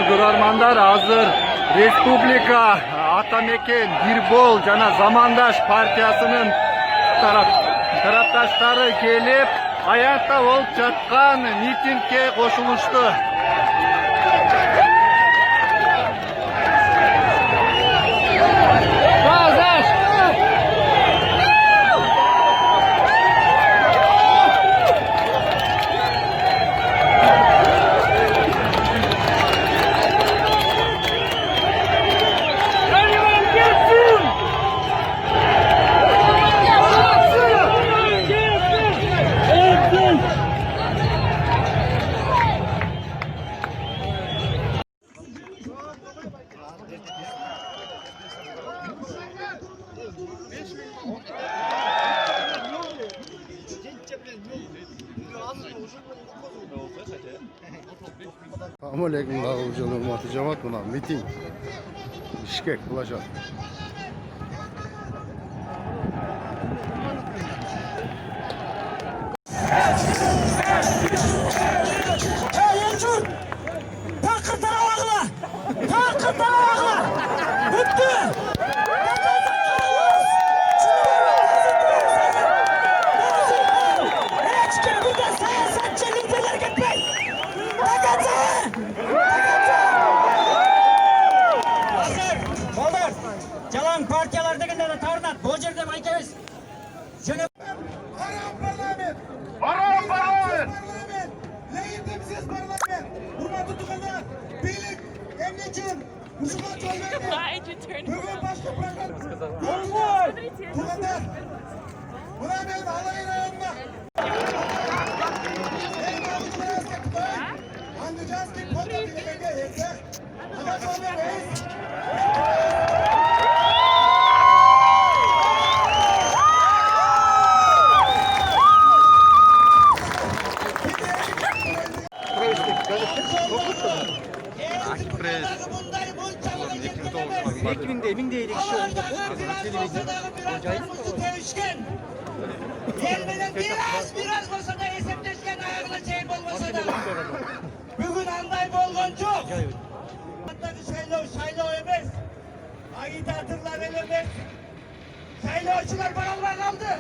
görөрmanдар азыр Республика Атамекен Бирбол жана Замандаш партиясынын тарапташтары келип, аякта болуп жаткан митингге кошулушту. Assalamualaikum hurmatli jamoat, mana miting Bishkek bo'lajak. Yalan partiyalar degende de tarnat, bu yerde baytemiz. Haram parlament! Haram parlament! Legitimsiz parlament! Hurmatli tutanlar, birlik, emnikin, musulmon joylarga bugun boshqa program. Tutanlar, buna men alayın ayağımda. Andijanskiy podpolitiga esa, Anadolu reis. Eminde kişi oldu. Biraz olsa da hesapleşken ayağına şey olmasa da. Bugün anday bolgon çok. Hatta saylov emes. Agitatörler emes. Saylovchilar barallar kaldı.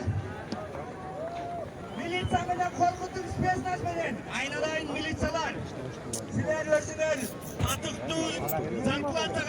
Militsiya bilan korkutup spesnaz bilan. Aynalayın militsiyalar. Sizler özünüz atıktı, zarplata